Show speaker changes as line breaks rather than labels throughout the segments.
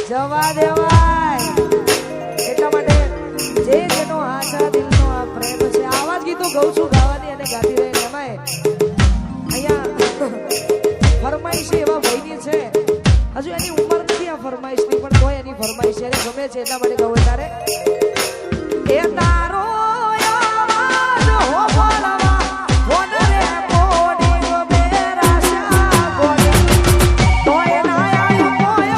જવા દેવાય એટલા માટે જે જેનો આશા દિલનો આ પ્રેમ છે આવા જ ગીતો ગાઉં છું ગાવાની અને ગાતી રહે એમાંય અહીંયા ફરમાઈશ એવા ભાઈની છે હજુ એની ઉંમર નથી આ ફરમાઈશની પણ કોઈ એની ફરમાઈશ એને ગમે છે એટલા માટે ગાઉં તારે એ તારો આવાજ હો બોલાવા ફોન રે કોડી ગો બેરાશા કોડી તોય ના આયો કોઈ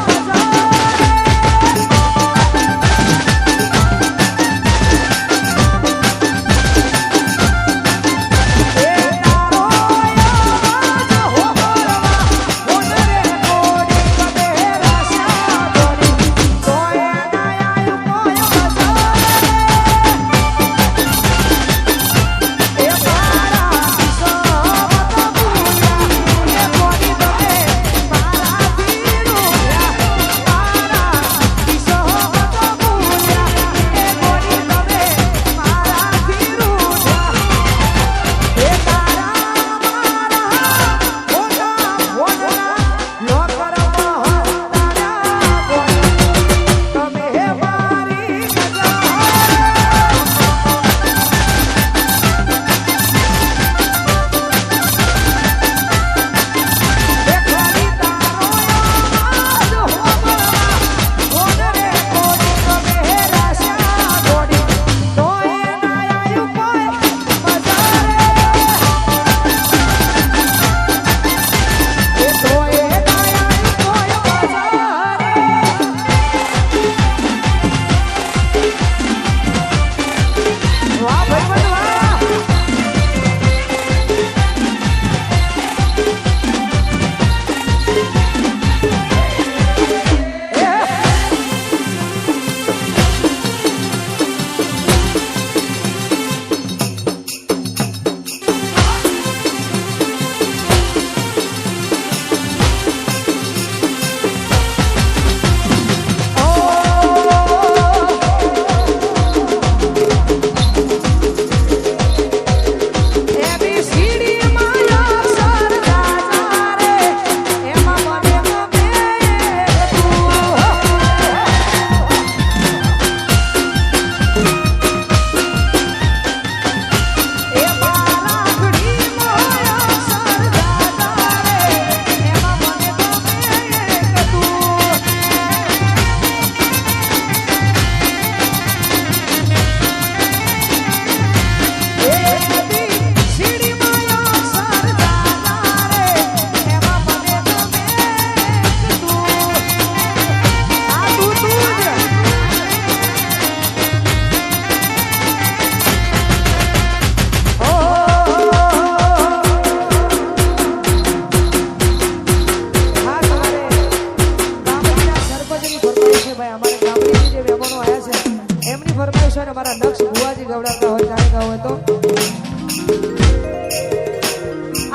हमारा नक्श बुआजी गवડાતા હોય જાણે ગાવ હોય તો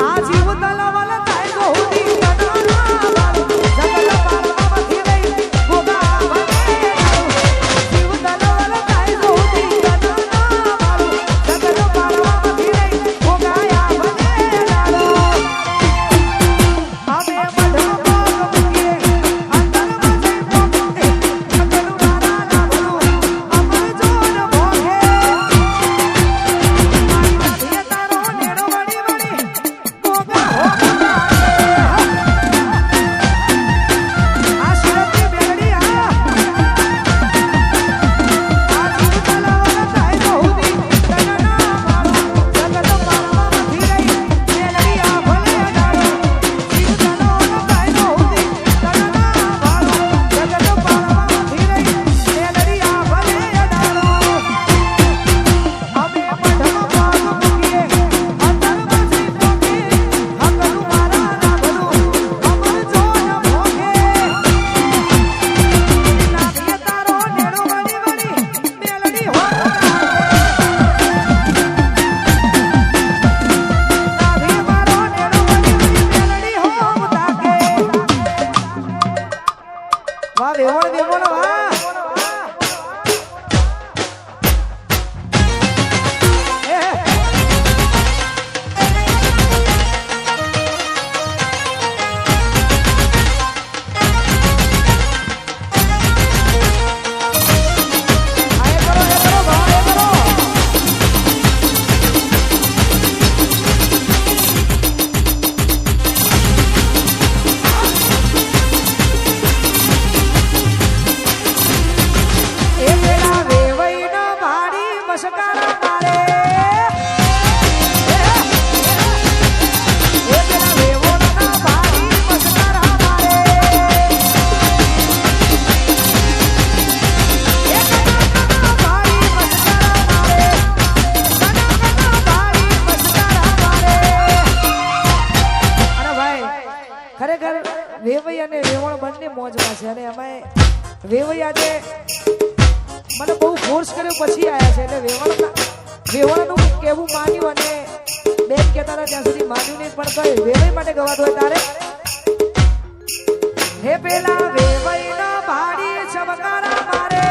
આ જીવ તલાવાલા થાય તો હુદી કનાના વાળું જગલ પારમાંથી રહી ગોગા મને જીવ તલાવાલા થાય તો હુદી કનાના વાળું જગલ પારમાંથી રહી ગોગા મને લાડો અમે બધા પાક મૂકીએ અંદર મજે પોકતે કરું નાના ના ભલું અમર જોન ભોગે મારી તારો નેડો વડી વડી ગોગા હો વેવણ વેવણ વાહ વેવઈ અને વેવણ બંને મોજમાં છે અને એમાં વેવઈ આજે મને બહુ ફોર્સ કર્યો પછી આયા છે એટલે વેવણનું કેવું માન્યું અને બેન કહેતા હતા ત્યાં સુધી માન્યું નહીં પણ કઈ વેવઈ માટે ગવાતું હોય તારે હે પેલા વેવઈ ના ભાડી ચમકારા મારે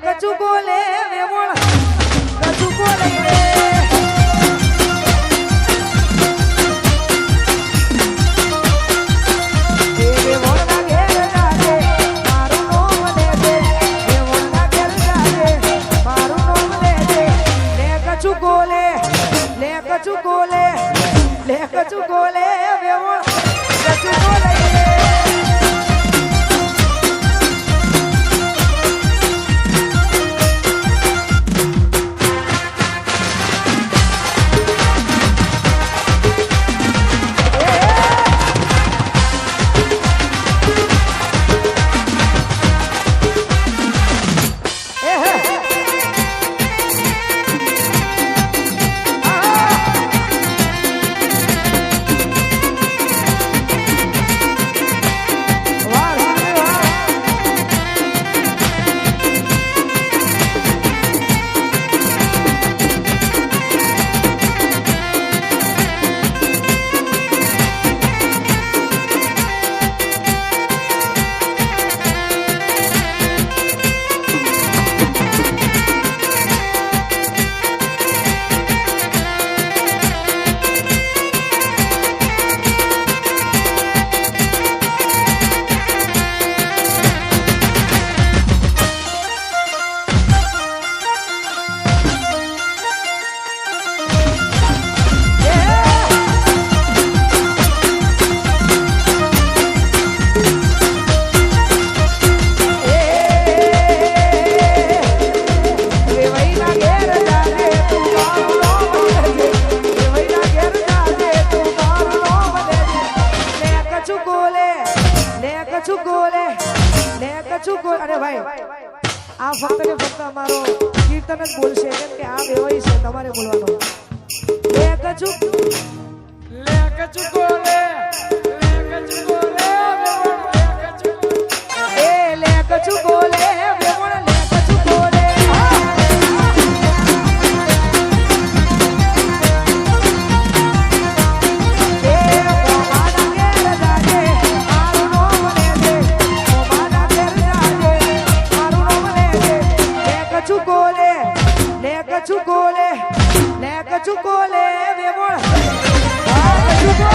કચુ બોલે વેવણ કચુ બોલે અરે ભાઈ આ ફક્ત ને ફક્ત અમારો કીર્તન જ બોલશે કેમ કે આ વેવાઈ છે તમારે બોલવાનો લે કચુ બોલે લે કચુ બોલે વેવણ લે કચુ બોલે એ કચુકો લે વેમોળ કચુકો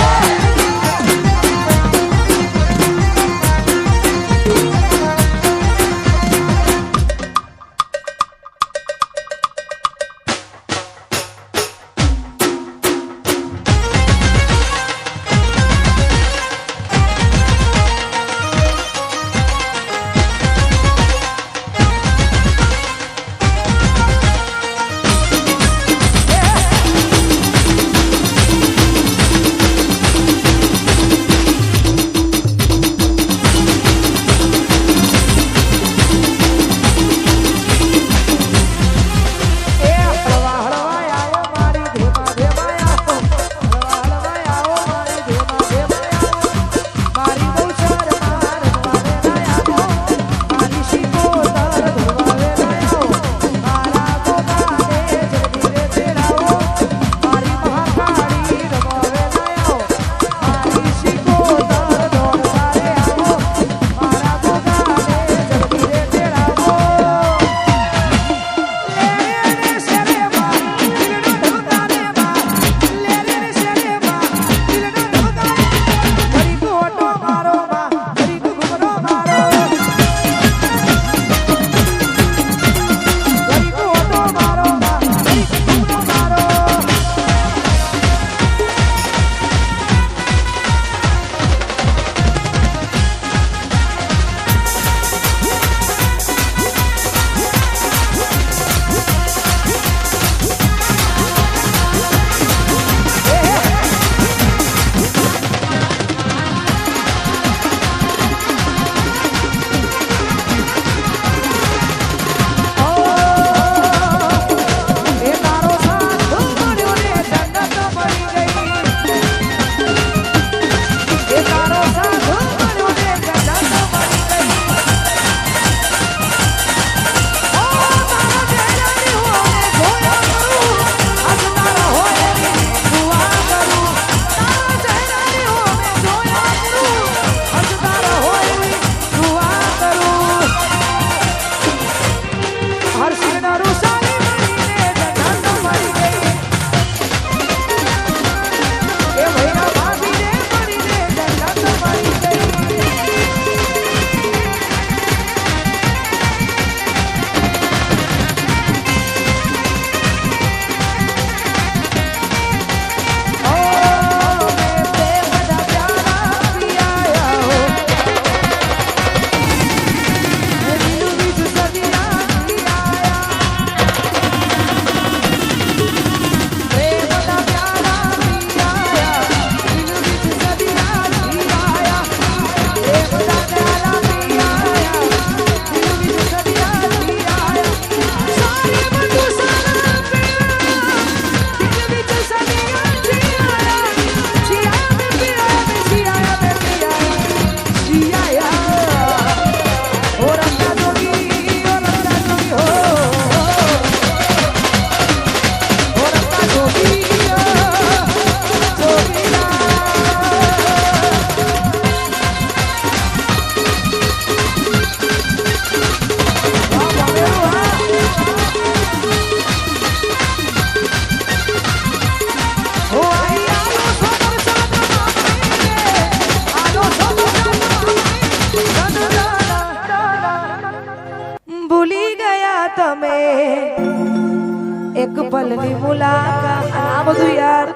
એક પલની મુલાકાત આ બધું યાર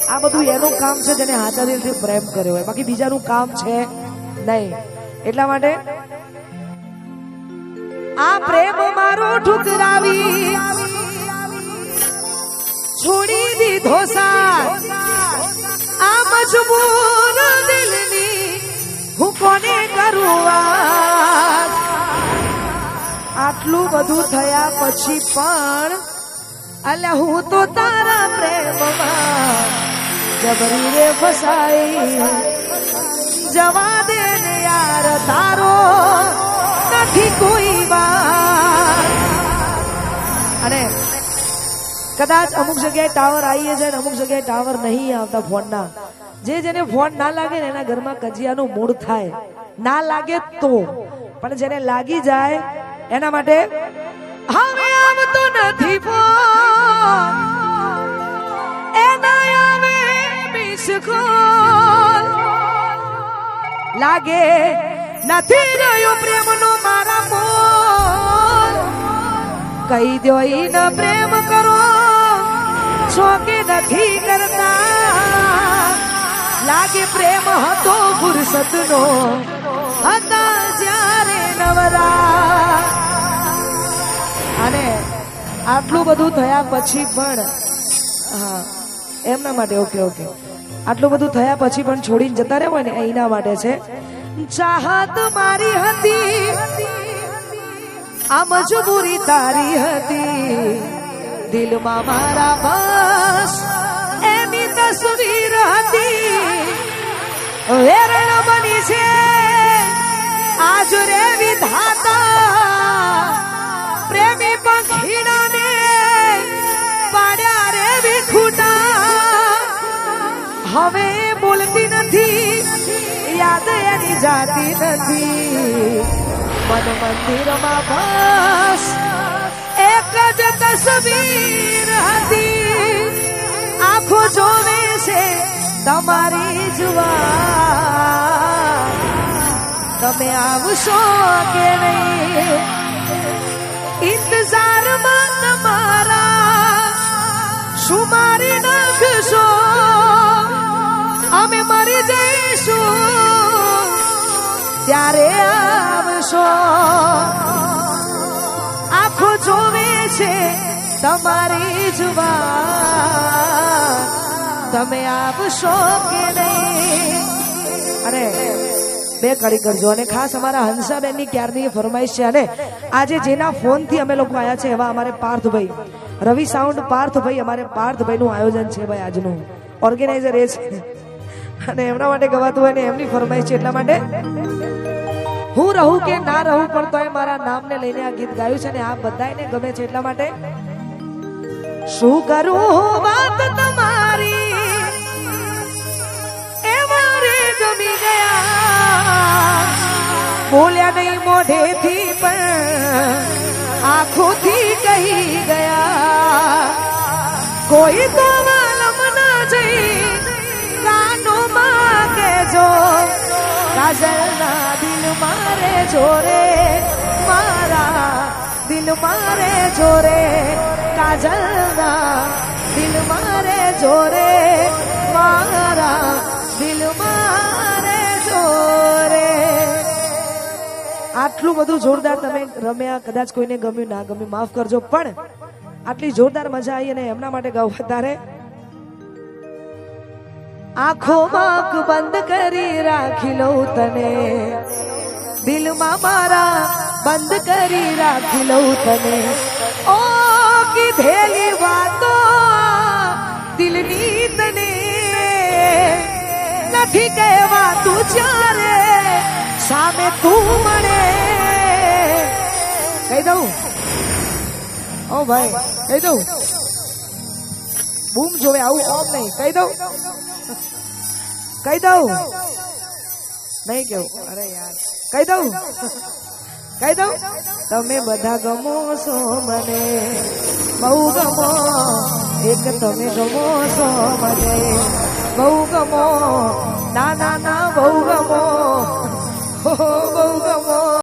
આ બધું એનું કામ છે જેને હાથા દિલથી પ્રેમ કર્યો હોય બાકી બીજાનું કામ છે નહીં એટલા માટે આ પ્રેમ મારો ઠુકરાવી છોડી દીધો સાથ આ મજબૂર દિલની હું કોને કરું વાત આટલું બધું થયા પછી પણ અલ્યા હું તો તારા પ્રેમમાં જબરી રે ફસાઈ જવા દે ને યાર તારો નથી કોઈ વાત અને કદાચ અમુક જગ્યાએ ટાવર આવી જાય ને અમુક જગ્યાએ ટાવર નહીં આવતા ફોનના જેને ફોન ના લાગે ને એના ઘરમાં કજિયાનું મૂળ થાય ના લાગે તો પણ જેને લાગી જાય એના માટે હવે આવતો નથી ફોન મિસ લાગે નથી રહ્યો પ્રેમનો મારા મોર કહી દો ઈન પ્રેમ કરો છો કે નથી કરતા લાગે પ્રેમ હતો ફુરસતનો હતા જ્યારે નવરા અને આટલું બધું થયા પછી પણ હા એમના માટે ઓકે આટલું બધું થયા પછી પણ છોડીને જતા રહેવાય ને એના માટે છે ચાહત મારી હતી આ મજબૂરી તારી હતી દિલમાં મારા બસ એની તસવીર હતી વેરણ બની છે આજ રે વિધાતા પ્રેમી પંખીડાને પાડ્યા રે વિખૂટા હવે બોલતી નથી યાદ એની જાતી નથી મન મંદિરમાં બસ એક જ તસવીર હતી આંખો જોવે છે તમારી જુવા તમે આવશો કે નહીં ઇંતજારમાં તમારા શું મારી નાખશો અમે મરી જઈશું ત્યારે આવશો આંખો જોવે છે તમારી જુબાન તમે આવશો કે નહીં અને બે કડી કરજો અને ખાસ અમારા હંસાબેનની ક્યારની ફરમાઈશ છે અને આજે જેના ફોનથી અમે લોકો આવ્યા છે એવા અમારે પાર્થભાઈ રવિ સાઉન્ડ પાર્થભાઈ અમારે પાર્થભાઈનું આયોજન છે ભાઈ આજનું ઓર્ગેનાઇઝર એ છે અને એમના માટે ગવાતું હોય ને એમની ફરમાઈશ છે એટલા માટે હું રહું કે ના રહું પણ તોય મારા નામને લઈને આ ગીત ગાયું છે અને આ બધાને ગમે છે એટલા માટે શું કરું વાત તમારી એ મારે ગમી ગયા બોલ્યા નહીં મોઢેથી પણ આંખોથી કહી ગયા કોઈ તો વાલમ ના જઈ કાનોમાં કેજો કાજલના દિલ મારે જોરે મારા દિલ મારે જોરે કાજલના દિલ મારે જોરે મારા દિલ મારે જોરે આટલું બધું જોરદાર તમે રમ્યા કદાચ કોઈને ગમ્યું ના ગમ્યું માફ કરજો પણ આટલી જોરદાર મજા આવી અને એમના માટે ગાવું તારે આંખોમાં બંધ કરી રાખી લઉં તને દિલમાં મારા બંધ કરી રાખી લઉં તને ઓ કીધેલી વાતો દિલની તને નથી કહેવા તું જ્યારે સામે તું મળે કહી દઉં ઓ ભાઈ કહી દઉં બૂમ જોવે આવું ઓમ નહીં કહી દઉં કહી દઉં નહીં કેવું અરે યાર કહી દઉં તમે બધા ગમો છો મને બહુ ગમો એક તમે ગમો છો મને બહુ ગમો